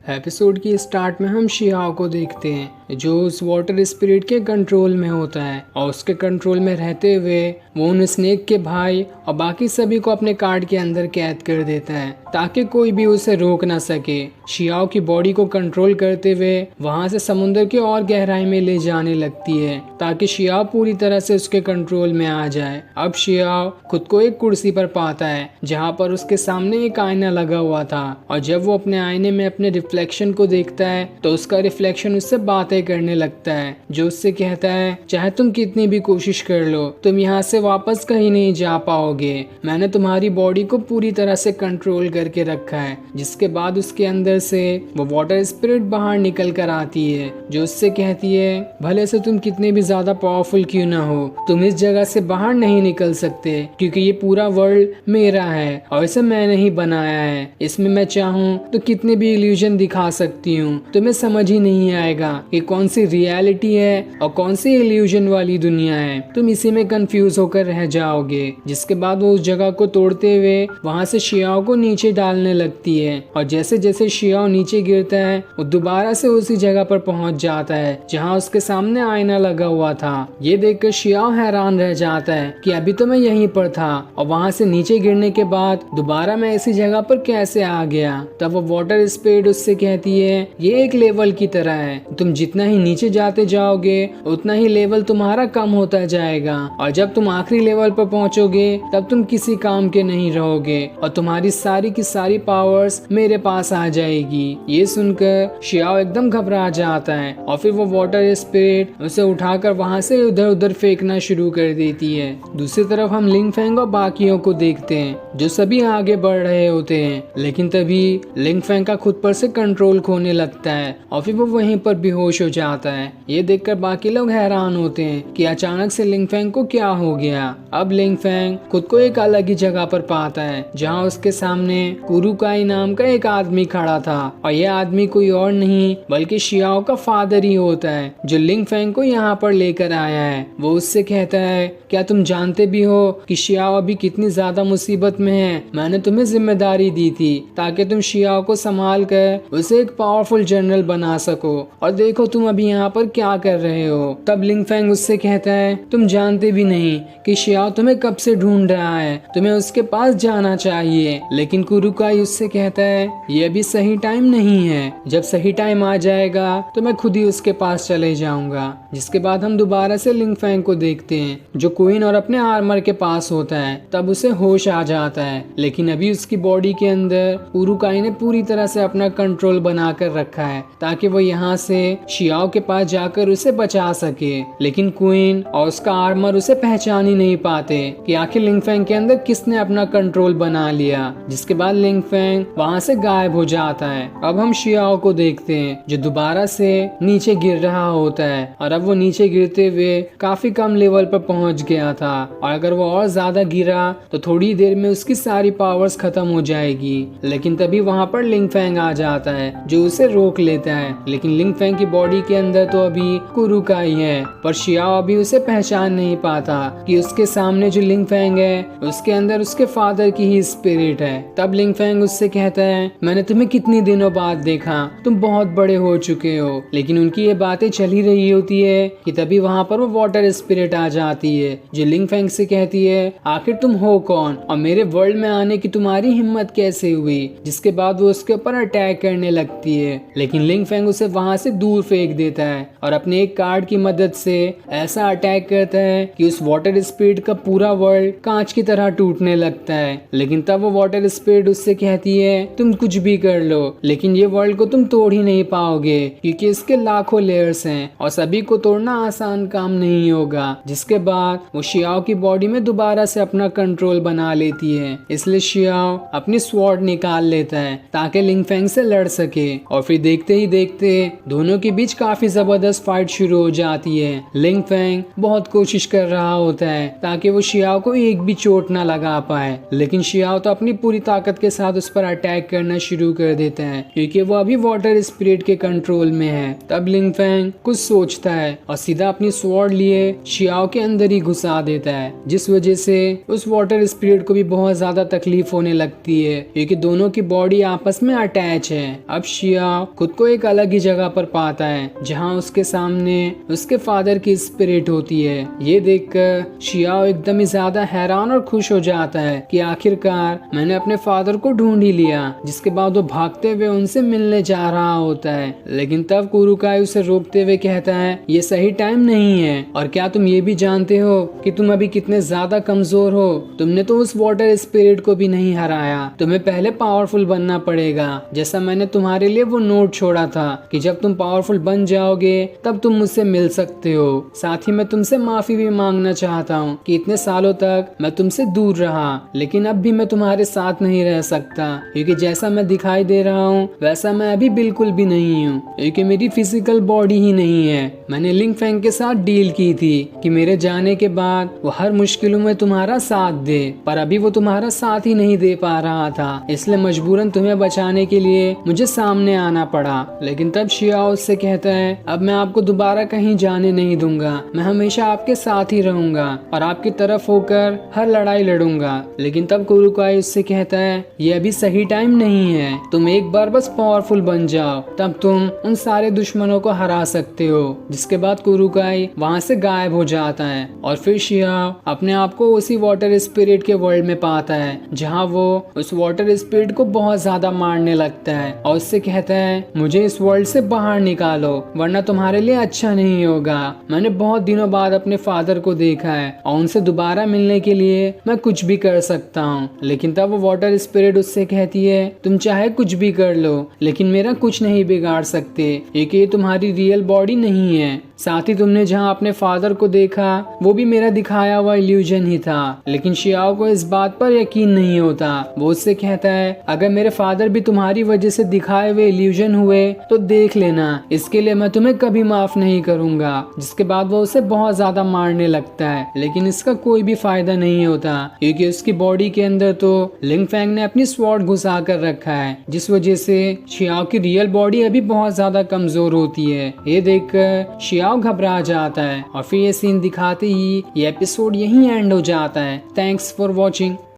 Episode की start में हम शियाओ को देखते हैं जो उस वाटर स्पिरिट के कंट्रोल में होता है और उसके कंट्रोल में रहते हुए वो उन स्नेक के भाई और बाकी सभी को अपने कार्ड के अंदर कैद कर देता है ताकि कोई भी उसे रोक ना सके। शियाओ की बॉडी को कंट्रोल करते हुए वहां से समुद्र के और गहराई में ले जाने लगती है ताकि शियाओ पूरी तरह से उसके कंट्रोल में आ जाए। अब शियाओ खुद को एक कुर्सी पर पाता है जहाँ पर उसके सामने एक आईना लगा हुआ था और जब वो अपने आईने में अपने रिफ्लेक्शन को देखता है तो उसका रिफ्लेक्शन उससे बातें करने लगता है जो उससे कहता है चाहे तुम कितनी भी कोशिश कर लो तुम यहाँ से वापस कहीं नहीं जा पाओगे। मैंने तुम्हारी बॉडी को पूरी तरह से कंट्रोल करके रखा है। जिसके बाद उसके अंदर से वो वाटर स्पिरिट बाहर निकल कर आती है जो उससे कहती है भले से तुम कितने भी ज्यादा पावरफुल क्यों ना हो तुम इस जगह से बाहर नहीं निकल सकते क्योंकि ये पूरा वर्ल्ड मेरा है और इसे मैंने ही बनाया है। इसमें मैं चाहूँ तो कितने भी इल्यूजन दिखा सकती हूँ तुम्हें समझ ही नहीं आएगा कि कौन सी रियलिटी है और कौन सी इल्यूजन वाली दुनिया है। तुम इसी में कंफ्यूज होकर रह जाओगे। जिसके बाद वो उस जगह को तोड़ते हुए वहां से शियाओ को नीचे डालने लगती है और जैसे जैसे शियाओ नीचे गिरता है वो दोबारा से उसी जगह पर पहुंच जाता है जहां उसके सामने आईना लगा हुआ था। ये देखकर शियाओ हैरान रह जाता है कि अभी तो मैं यहीं पर था और वहां से नीचे गिरने के बाद दोबारा मैं इसी जगह पर कैसे आ गया। तब वो वाटर स्पिरिट उससे कहती है ये एक लेवल की तरह है, तुम जितना ही नीचे जाते जाओगे उतना ही लेवल तुम्हारा कम होता जाएगा और जब तुम आखिरी लेवल पर पहुंचोगे तब तुम किसी काम के नहीं रहोगे और तुम्हारी सारी की सारी पावर्स मेरे पास आ जाएगी। ये सुनकर शियाओ एकदम घबरा जाता है और फिर वो वाटर स्पिरिट उसे उठाकर वहां से इधर उधर फेंकना शुरू कर देती है। दूसरी तरफ हम लिंग फेंग और बाकियों को देखते हैं जो सभी आगे बढ़ रहे होते हैं लेकिन तभी लिंग फेंग का खुद पर से कंट्रोल खोने लगता है और फिर वो वहीं पर बेहोश हो जाता है। ये देखकर बाकी लोग हैरान होते हैं कि अचानक से लिंग फेंग को क्या हो गया। अब लिंग फेंग खुद को एक अलग ही जगह पर पाता है जहाँ उसके सामने कुरुकाई नाम का एक आदमी खड़ा था और यह आदमी कोई और नहीं बल्कि शियाओ का फादर ही होता है जो लिंग फेंग को यहाँ पर लेकर आया है। वो उससे कहता है क्या तुम जानते भी हो कि शियाओ अभी कितनी ज्यादा मुसीबत में है। मैंने तुम्हें जिम्मेदारी दी थी ताकि तुम शियाओ को संभाल कर उसे एक पावरफुल जनरल बना सको और देखो तुम अभी यहाँ पर क्या कर रहे हो। तब लिंग फेंग उससे कहता है तुम जानते भी नहीं कि शियाओ तुम्हें कब से ढूंढ रहा है, तुम्हें उसके पास जाना चाहिए। लेकिन कुरुकाई उससे कहता है ये अभी सही टाइम नहीं है, जब सही टाइम आ जाएगा तो मैं खुद ही उसके पास चले जाऊंगा। जिसके बाद हम दोबारा से लिंग फेंग को देखते हैं जो क्वीन और अपने आर्मर के पास होता है। तब उसे होश आ जाता है लेकिन अभी उसकी बॉडी के अंदर कुरुकाई ने पूरी तरह से अपना कंट्रोल बना कर रखा है ताकि वो यहाँ से शियाओ के पास जाकर उसे बचा सके। लेकिन क्वीन और उसका आर्मर उसे पहचान ही नहीं पाते कि आखिर लिंग फेंग के अंदर किसने अपना कंट्रोल बना लिया। जिसके बाद लिंग फेंग वहाँ से गायब हो जाता है। अब हम शियाओ को देखते हैं जो दोबारा से नीचे गिर रहा होता है और अब वो नीचे गिरते हुए काफी कम लेवल पर पहुंच गया था और अगर वो और ज्यादा गिरा तो थोड़ी देर में उसकी सारी पावर्स खत्म हो जाएगी। लेकिन तभी वहाँ पर लिंग फेंग आ जाता है जो उसे रोक लेता है। लेकिन लिंग फेंग की बॉडी के अंदर तो अभी कुरुकाई है पर शियाओ अभी उसे पहचान नहीं पाता कि उसके सामने जो लिंग फेंग है उसके अंदर उसके फादर की ही स्पिरिट है। तब लिंग फेंग उससे कहता है मैंने तुम्हें कितनी दिनों बाद देखा, तुम बहुत बड़े हो चुके हो। लेकिन उनकी ये बातें चल ही रही होती है कि तभी वहाँ पर वो वाटर स्पिरिट आ जाती है जो लिंग फेंग से कहती है आखिर तुम हो कौन और मेरे वर्ल्ड में आने की तुम्हारी हिम्मत कैसे हुई। जिसके बाद वो उसके ऊपर अटैक करने लगती है लेकिन लिंग फेंग उसे वहां से दूर फेंक देता है और अपने एक कार्ड की मदद से ऐसा अटैक करता है कि उस वाटर स्पिरिट का पूरा वर्ल्ड कांच की तरह टूटने लगता है। लेकिन तब वो वाटर स्पिरिट उससे कहती है तुम कुछ भी कर लो लेकिन ये वर्ल्ड को तुम तोड़ ही नहीं पाओगे क्योंकि इसके लाखों लेयर्स हैं और सभी को तोड़ना आसान काम नहीं होगा। जिसके बाद वो शियाओ की बॉडी में दोबारा से अपना कंट्रोल बना लेती है इसलिए शियाओ अपनी स्वॉर्ड निकाल लेता है ताकि लिंग फेंग से लड़ सके और फिर देखते ही देखते दोनों के बीच बीच काफी जबरदस्त फाइट शुरू हो जाती है। लिंग फेंग बहुत कोशिश कर रहा होता है ताकि वो शियाओ को एक भी चोट ना लगा पाए, लेकिन शियाओ तो अपनी पूरी ताकत के साथ उस पर अटैक करना शुरू कर देता है क्योंकि वो अभी वाटर स्पिरिट के कंट्रोल में है। तब लिंग फेंग कुछ सोचता है और सीधा अपनी स्वॉर्ड लिए शियाओ के अंदर ही घुसा देता है, जिस वजह से उस वाटर स्पिरिट को भी बहुत ज्यादा तकलीफ होने लगती है क्योंकि दोनों की बॉडी आपस में अटैच है। अब शियाओ खुद को एक अलग ही जगह पर पाता है जहाँ उसके सामने उसके फादर की स्पिरिट होती है। ये देखकर शियाओ एकदम ही ज्यादा हैरान और खुश हो जाता है कि आखिरकार मैंने अपने फादर को ढूंढ ही लिया। जिसके बाद वो भागते हुए उनसे मिलने जा रहा होता है, लेकिन तब कुरुकाई उसे रोकते हुए कहता है ये सही टाइम नहीं है, और क्या तुम ये भी जानते हो कि तुम अभी कितने ज्यादा कमजोर हो? तुमने तो उस वाटर स्पिरिट को भी नहीं हराया, तुम्हें पहले पावरफुल बनना पड़ेगा। जैसा मैंने तुम्हारे लिए वो नोट छोड़ा था कि जब तुम पावरफुल बन जाओगे तब तुम मुझसे मिल सकते हो। साथ ही मैं तुमसे माफी भी मांगना चाहता हूँ कि इतने सालों तक मैं तुमसे दूर रहा, लेकिन अब भी मैं तुम्हारे साथ नहीं रह सकता क्योंकि जैसा मैं दिखाई दे रहा हूँ वैसा मैं अभी बिल्कुल भी नहीं हूँ, क्योंकि मेरी फिजिकल बॉडी ही नहीं है। मैंने लिंग फेंग के साथ डील की थी कि मेरे जाने के बाद वो हर मुश्किलों में तुम्हारा साथ दे, पर अभी वो तुम्हारा साथ ही नहीं दे पा रहा था, इसलिए मजबूरन तुम्हें बचाने के लिए मुझे सामने आना पड़ा। लेकिन तब शियाओ उससे कहता है अब मैं आपको दोबारा कहीं जाने नहीं दूंगा, मैं हमेशा आपके साथ ही रहूंगा और आपकी तरफ होकर हर लड़ाई लड़ूंगा। लेकिन तब कुरुकाई उससे कहता है ये अभी सही टाइम नहीं है, तुम एक बार बस पावरफुल बन जाओ तब तुम उन सारे दुश्मनों को हरा सकते हो। जिसके बाद कुरुकाई वहाँ से गायब हो जाता है और फिर शियाओ अपने आप को उसी वाटर स्पिरिट के वर्ल्ड में पाता है जहाँ वो उस वाटर स्पिरिट को बहुत ज्यादा मारने लगता है और उससे कहता है मुझे इस वर्ल्ड से बाहर निकालो वरना तुम्हारे लिए अच्छा नहीं होगा। मैंने बहुत दिनों बाद अपने फादर को देखा है और उनसे दोबारा मिलने के लिए मैं कुछ भी कर सकता हूँ। लेकिन तब वो वाटर स्पिरिट उससे कहती है तुम चाहे कुछ भी कर लो लेकिन मेरा कुछ नहीं बिगाड़ सकते क्योंकि ये तुम्हारी रियल बॉडी नहीं है। साथ ही तुमने जहाँ अपने फादर को देखा वो भी मेरा दिखाया हुआ इल्यूजन ही था। लेकिन शियाओ को इस बात पर यकीन नहीं होता। वो उससे कहता है अगर मेरे फादर भी तुम्हारी वजह से दिखाए हुए इल्यूजन हुए तो देख लेना, इसके लिए मैं तुम्हें कभी माफ नहीं करूंगा। जिसके बाद वो उसे बहुत ज्यादा मारने लगता है, लेकिन इसका कोई भी फायदा नहीं होता क्योंकि उसकी बॉडी के अंदर तो लिंग फेंग ने अपनी स्वॉर्ड घुसा कर रखा है, जिस वजह से शियाओ की रियल बॉडी अभी बहुत ज्यादा कमजोर होती है। ये देखकर शियाओ घबरा जाता है और फिर ये सीन दिखाते ही ये एपिसोड यहीं एंड हो जाता है। Thanks for watching.